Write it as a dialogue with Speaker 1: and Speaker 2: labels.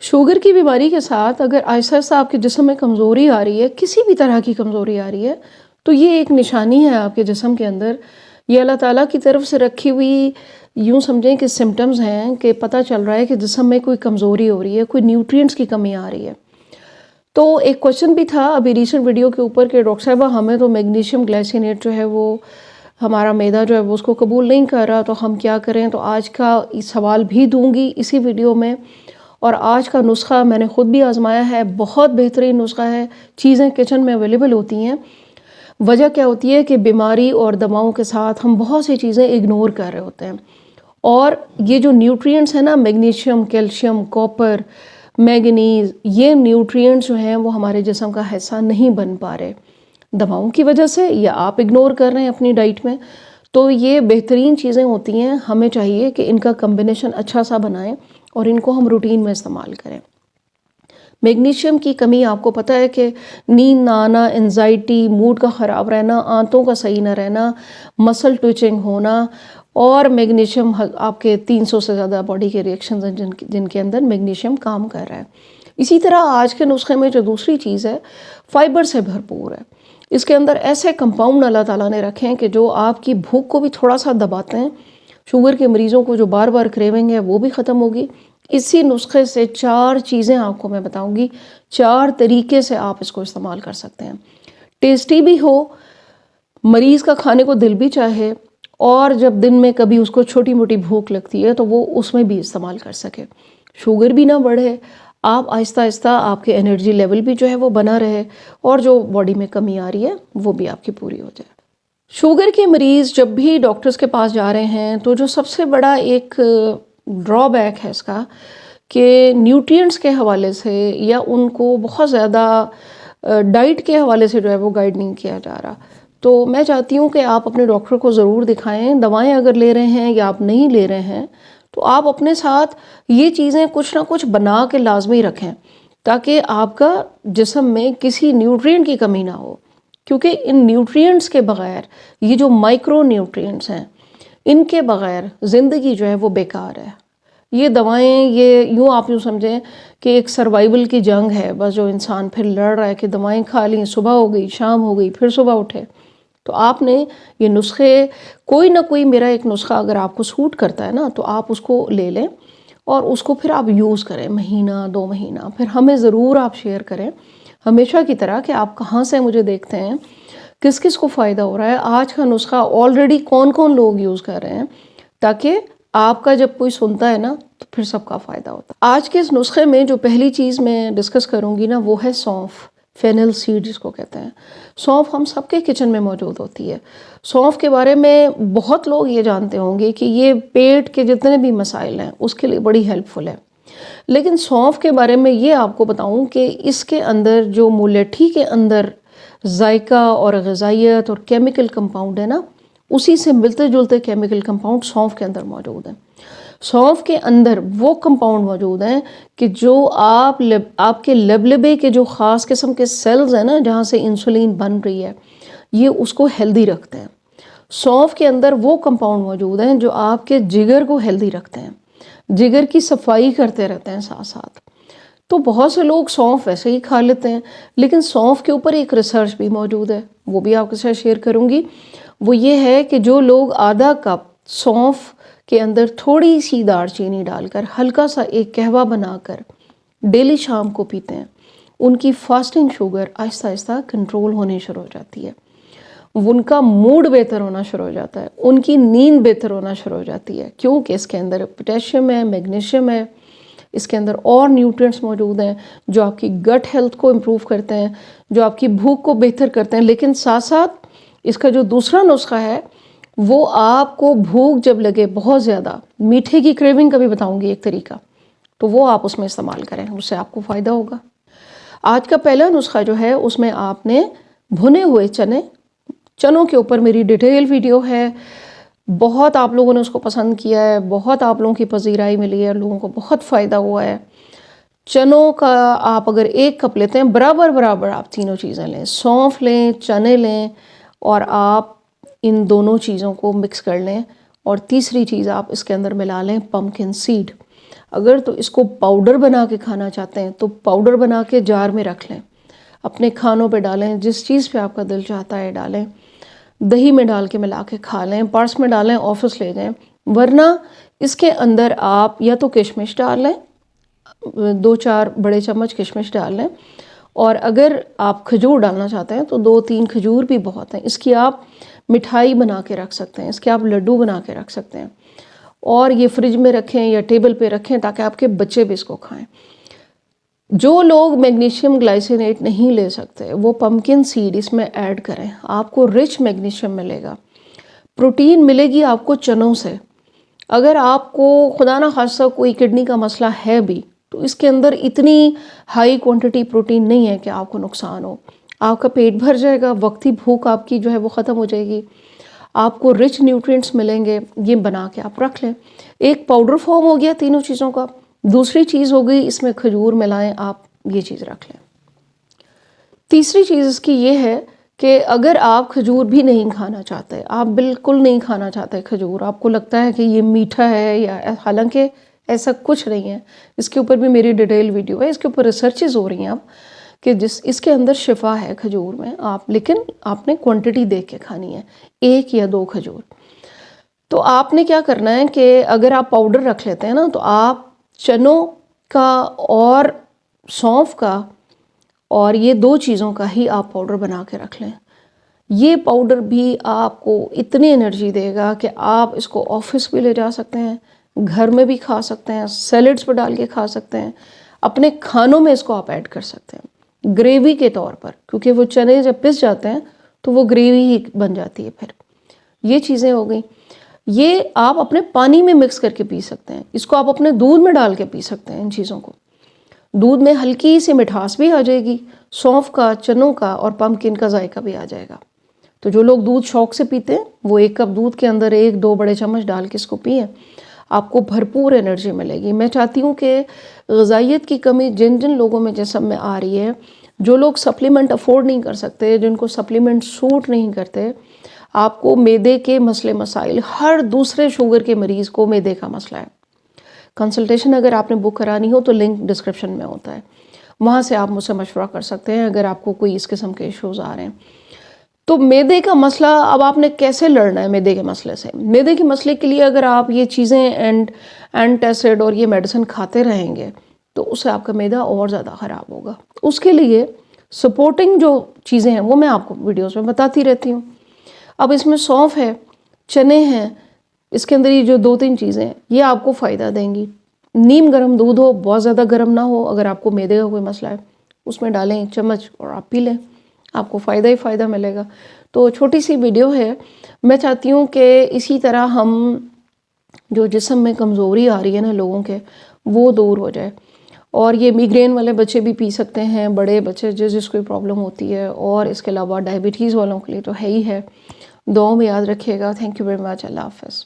Speaker 1: Sugar کی بیماری کے ساتھ اگر آہستہ آہستہ آپ کے جسم میں کمزوری آ رہی ہے، کسی بھی طرح کی کمزوری آ رہی ہے، تو یہ ایک نشانی ہے آپ کے جسم کے اندر. یہ اللہ تعالیٰ کی طرف سے رکھی ہوئی یوں سمجھیں کہ سمٹمز ہیں کہ پتہ چل رہا ہے کہ جسم میں کوئی کمزوری ہو رہی ہے، کوئی نیوٹرینٹس کی کمی آ رہی ہے. تو ایک کوشچن بھی تھا ابھی ریسنٹ ویڈیو کے اوپر کہ ڈاکٹر صاحبہ ہمیں تو میگنیشیم گلائسینیٹ جو ہے وہ ہمارا معدہ جو ہے وہ اس کو قبول نہیں کر رہا، تو ہم کیا کریں. تو آج کا سوال بھی دوں گی اسی ویڈیو میں. اور آج کا نسخہ میں نے خود بھی آزمایا ہے، بہت بہترین نسخہ ہے. چیزیں کچن میں اویلیبل ہوتی ہیں. وجہ کیا ہوتی ہے کہ بیماری اور دواؤں کے ساتھ ہم بہت سی چیزیں اگنور کر رہے ہوتے ہیں، اور یہ جو نیوٹرینٹس ہیں نا، میگنیشیم، کیلشیم، کاپر، مینگنیز، یہ نیوٹرینٹس جو ہیں وہ ہمارے جسم کا حصہ نہیں بن پا رہے دواؤں کی وجہ سے، یا آپ اگنور کر رہے ہیں اپنی ڈائٹ میں. تو یہ بہترین چیزیں ہوتی ہیں، ہمیں چاہیے کہ ان کا کمبینیشن اچھا سا بنائیں اور ان کو ہم روٹین میں استعمال کریں. میگنیشیم کی کمی آپ کو پتہ ہے کہ نیند نہ آنا، انزائٹی، موڈ کا خراب رہنا، آنتوں کا صحیح نہ رہنا، مسل ٹوچنگ ہونا، اور میگنیشیم آپ کے 300 سے زیادہ باڈی کے ریئیکشنز ہیں جن کے اندر میگنیشیم کام کر رہا ہے. اسی طرح آج کے نسخے میں جو دوسری چیز ہے، فائبر سے بھرپور ہے. اس کے اندر ایسے کمپاؤنڈ اللہ تعالیٰ نے رکھے ہیں کہ جو آپ کی بھوک کو بھی تھوڑا سا دباتے ہیں. شوگر کے مریضوں کو جو بار بار کریونگ ہے وہ بھی ختم ہوگی. اسی نسخے سے 4 چیزیں آپ کو میں بتاؤں گی، 4 طریقے سے آپ اس کو استعمال کر سکتے ہیں. ٹیسٹی بھی ہو، مریض کا کھانے کو دل بھی چاہے، اور جب دن میں کبھی اس کو چھوٹی موٹی بھوک لگتی ہے تو وہ اس میں بھی استعمال کر سکے. شوگر بھی نہ بڑھے، آپ آہستہ آہستہ آپ کے انرجی لیول بھی جو ہے وہ بنا رہے، اور جو باڈی میں کمی آ رہی ہے وہ بھی آپ کی پوری ہو جائے. شوگر کے مریض جب بھی ڈاکٹرز کے پاس جا رہے ہیں تو جو سب سے بڑا ایک ڈرا بیک ہے اس کا کہ نیوٹرینٹس کے حوالے سے یا ان کو بہت زیادہ ڈائٹ کے حوالے سے جو ہے وہ گائیڈ نہیں کیا جا رہا. تو میں چاہتی ہوں کہ آپ اپنے ڈاکٹر کو ضرور دکھائیں. دوائیں اگر لے رہے ہیں یا آپ نہیں لے رہے ہیں تو آپ اپنے ساتھ یہ چیزیں کچھ نہ کچھ بنا کے لازمی رکھیں، تاکہ آپ کا جسم میں کسی نیوٹرینٹ کی کمی نہ ہو. کیونکہ ان نیوٹرینٹس کے بغیر، یہ جو مائکرو نیوٹرینٹس ہیں، ان کے بغیر زندگی جو ہے وہ بیکار ہے. یہ دوائیں، یہ یوں آپ یوں سمجھیں کہ ایک سروائیول کی جنگ ہے بس، جو انسان پھر لڑ رہا ہے کہ دوائیں کھا لیں، صبح ہو گئی، شام ہو گئی، پھر صبح اٹھے. تو آپ نے یہ نسخے، کوئی نہ کوئی میرا ایک نسخہ اگر آپ کو سوٹ کرتا ہے نا تو آپ اس کو لے لیں اور اس کو پھر آپ یوز کریں مہینہ 2 مہینہ، پھر ہمیں ضرور آپ شیئر کریں ہمیشہ کی طرح کہ آپ کہاں سے مجھے دیکھتے ہیں، کس کس کو فائدہ ہو رہا ہے. آج کا نسخہ آلریڈی کون کون لوگ یوز کر رہے ہیں، تاکہ آپ کا جب کوئی سنتا ہے نا تو پھر سب کا فائدہ ہوتا ہے. آج کے اس نسخے میں جو پہلی چیز میں ڈسکس کروں گی نا وہ ہے سونف، فینل سیڈ جس کو کہتے ہیں. سونف ہم سب کے کچن میں موجود ہوتی ہے. سونف کے بارے میں بہت لوگ یہ جانتے ہوں گے کہ یہ پیٹ کے جتنے بھی مسائل ہیں اس کے لیے بڑی ہیلپ فل ہے. لیکن سونف کے بارے میں یہ آپ کو بتاؤں کہ اس کے اندر جو مولیٹھی کے اندر ذائقہ اور غذائیت اور کیمیکل کمپاؤنڈ ہے نا، اسی سے ملتے جلتے کیمیکل کمپاؤنڈ سونف کے اندر موجود ہیں. سونف کے اندر وہ کمپاؤنڈ موجود ہیں کہ جو آپ کے لبلبے کے جو خاص قسم کے سیلز ہیں نا جہاں سے انسولین بن رہی ہے، یہ اس کو ہیلدی رکھتے ہیں. سونف کے اندر وہ کمپاؤنڈ موجود ہیں جو آپ کے جگر کو ہیلدی رکھتے ہیں، جگر کی صفائی کرتے رہتے ہیں ساتھ ساتھ. تو بہت سے لوگ سونف ویسے ہی کھا لیتے ہیں، لیکن سونف کے اوپر ایک ریسرچ بھی موجود ہے، وہ بھی آپ کے ساتھ شیئر کروں گی. وہ یہ ہے کہ جو لوگ آدھا کپ سونف کے اندر تھوڑی سی دار چینی ڈال کر ہلکا سا ایک قہوہ بنا کر ڈیلی شام کو پیتے ہیں، ان کی فاسٹنگ شوگر آہستہ آہستہ کنٹرول ہونی شروع ہو جاتی ہے، ان کا موڈ بہتر ہونا شروع ہو جاتا ہے، ان کی نیند بہتر ہونا شروع ہو جاتی ہے. کیونکہ اس کے اندر پوٹیشیم ہے، میگنیشیم ہے، اس کے اندر اور نیوٹرینٹس موجود ہیں جو آپ کی گٹ ہیلتھ کو امپروو کرتے ہیں، جو آپ کی بھوک کو بہتر کرتے ہیں. لیکن ساتھ ساتھ اس کا جو دوسرا نسخہ ہے وہ آپ کو بھوک جب لگے بہت زیادہ، میٹھے کی کریونگ کا بھی بتاؤں گی ایک طریقہ، تو وہ آپ اس میں استعمال کریں، اس سے آپ کو فائدہ ہوگا. آج کا پہلا نسخہ جو ہے اس میں آپ نے بھنے ہوئے چنوں کے اوپر میری ڈیٹیل ویڈیو ہے، بہت آپ لوگوں نے اس کو پسند کیا ہے، بہت آپ لوگوں کی پذیرائی ملی ہے، لوگوں کو بہت فائدہ ہوا ہے. چنوں کا آپ اگر 1 کپ لیتے ہیں، برابر برابر آپ تینوں چیزیں لیں، سونف لیں، چنے لیں، اور آپ ان دونوں چیزوں کو مکس کر لیں. اور تیسری چیز آپ اس کے اندر ملا لیں پمکن سیڈ. اگر تو اس کو پاؤڈر بنا کے کھانا چاہتے ہیں تو پاؤڈر بنا کے جار میں رکھ لیں، اپنے کھانوں پہ ڈالیں، جس چیز پہ آپ کا دل چاہتا ہے ڈالیں، دہی میں ڈال کے ملا کے کھا لیں، پرس میں ڈالیں، آفس لے جائیں۔ ورنہ اس کے اندر آپ یا تو کشمش ڈال لیں، 2-4 بڑے چمچ کشمش ڈال لیں، اور اگر آپ کھجور ڈالنا چاہتے ہیں تو 2-3 کھجور بھی بہت ہیں۔ اس کی آپ مٹھائی بنا کے رکھ سکتے ہیں، اس کے آپ لڈو بنا کے رکھ سکتے ہیں، اور یہ فریج میں رکھیں یا ٹیبل پہ رکھیں تاکہ آپ کے بچے بھی اس کو کھائیں۔ جو لوگ میگنیشیم گلائسینیٹ نہیں لے سکتے وہ پمکن سیڈ اس میں ایڈ کریں، آپ کو رچ میگنیشیم ملے گا۔ پروٹین ملے گی آپ کو چنوں سے۔ اگر آپ کو خدا نہ خواستہ کوئی کڈنی کا مسئلہ ہے بھی تو اس کے اندر اتنی ہائی کوانٹٹی پروٹین نہیں ہے کہ آپ کو نقصان ہو، آپ کا پیٹ بھر جائے گا، وقتی بھوک آپ کی جو ہے وہ ختم ہو جائے گی، آپ کو رچ نیوٹرینٹس ملیں گے۔ یہ بنا کے آپ رکھ لیں، ایک پاؤڈر فارم ہو گیا تینوں چیزوں کا۔ دوسری چیز ہو گئی اس میں کھجور ملائیں، آپ یہ چیز رکھ لیں۔ تیسری چیز اس کی یہ ہے کہ اگر آپ کھجور بھی نہیں کھانا چاہتے، آپ بالکل نہیں کھانا چاہتے کھجور، آپ کو لگتا ہے کہ یہ میٹھا ہے، یا حالانکہ ایسا کچھ نہیں ہے، اس کے اوپر بھی میری ڈیٹیل ویڈیو ہے، اس کے اوپر ریسرچز ہو رہی ہیں اب کہ اس کے اندر شفا ہے کھجور میں، لیکن آپ نے کوانٹٹی دیکھ کے کھانی ہے، 1 یا 2 کھجور۔ تو آپ نے کیا کرنا ہے کہ اگر آپ پاؤڈر رکھ لیتے ہیں نا تو آپ چنوں کا اور سونف کا اور یہ 2 چیزوں کا ہی آپ پاؤڈر بنا کے رکھ لیں۔ یہ پاؤڈر بھی آپ کو اتنی انرجی دے گا کہ آپ اس کو آفس بھی لے جا سکتے ہیں، گھر میں بھی کھا سکتے ہیں، سیلڈز پہ ڈال کے کھا سکتے ہیں، اپنے کھانوں میں اس کو آپ ایڈ کر سکتے ہیں گریوی کے طور پر، کیونکہ وہ چنے جب پس جاتے ہیں تو وہ گریوی ہی بن جاتی ہے۔ پھر یہ چیزیں ہو گئیں۔ یہ آپ اپنے پانی میں مکس کر کے پی سکتے ہیں، اس کو آپ اپنے دودھ میں ڈال کے پی سکتے ہیں۔ ان چیزوں کو دودھ میں ہلکی سی مٹھاس بھی آ جائے گی، سونف کا، چنوں کا اور پمکن کا ذائقہ بھی آ جائے گا۔ تو جو لوگ دودھ شوق سے پیتے ہیں وہ 1 کپ دودھ کے اندر 1-2 بڑے چمچ ڈال کے اس کو پئیں، آپ کو بھرپور انرجی ملے گی۔ میں چاہتی ہوں کہ غذائیت کی کمی جن جن لوگوں میں جسم میں آ رہی ہے، جو لوگ سپلیمنٹ افورڈ نہیں کر سکتے، جن کو سپلیمنٹ سوٹ نہیں کرتے، آپ کو معدے کے مسئلے مسائل، ہر دوسرے شوگر کے مریض کو معدے کا مسئلہ ہے۔ کنسلٹیشن اگر آپ نے بک کرانی ہو تو لنک ڈسکرپشن میں ہوتا ہے، وہاں سے آپ مجھ سے مشورہ کر سکتے ہیں اگر آپ کو کوئی اس قسم کے ایشوز آ رہے ہیں۔ تو معدے کا مسئلہ، اب آپ نے کیسے لڑنا ہے معدے کے مسئلے سے؟ معدے کے مسئلے کے لیے اگر آپ یہ چیزیں اینٹ ایسڈ اور یہ میڈیسن کھاتے رہیں گے تو اس سے آپ کا معدہ اور زیادہ خراب ہوگا۔ اس کے لیے سپورٹنگ جو چیزیں ہیں وہ میں آپ کو ویڈیوز میں بتاتی رہتی ہوں۔ اب اس میں سونف ہے، چنے ہیں، اس کے اندر یہ جو 2-3 چیزیں ہیں یہ آپ کو فائدہ دیں گی۔ نیم گرم دودھ ہو، بہت زیادہ گرم نہ ہو، اگر آپ کو معدے کا کوئی مسئلہ ہے اس میں ڈالیں 1 چمچ اور آپ پی لیں، آپ کو فائدہ ہی فائدہ ملے گا۔ تو چھوٹی سی ویڈیو ہے، میں چاہتی ہوں کہ اسی طرح ہم جو جسم میں کمزوری آ رہی ہے نا لوگوں کے، وہ دور ہو جائے۔ اور یہ میگرین والے بچے بھی پی سکتے ہیں، بڑے بچے جس کوئی پرابلم ہوتی ہے، اور اس کے علاوہ ڈائبٹیز والوں کے لیے تو ہے ہی ہے۔ دعاؤں میں یاد رکھیے گا۔ Thank you very much. اللہ حافظ۔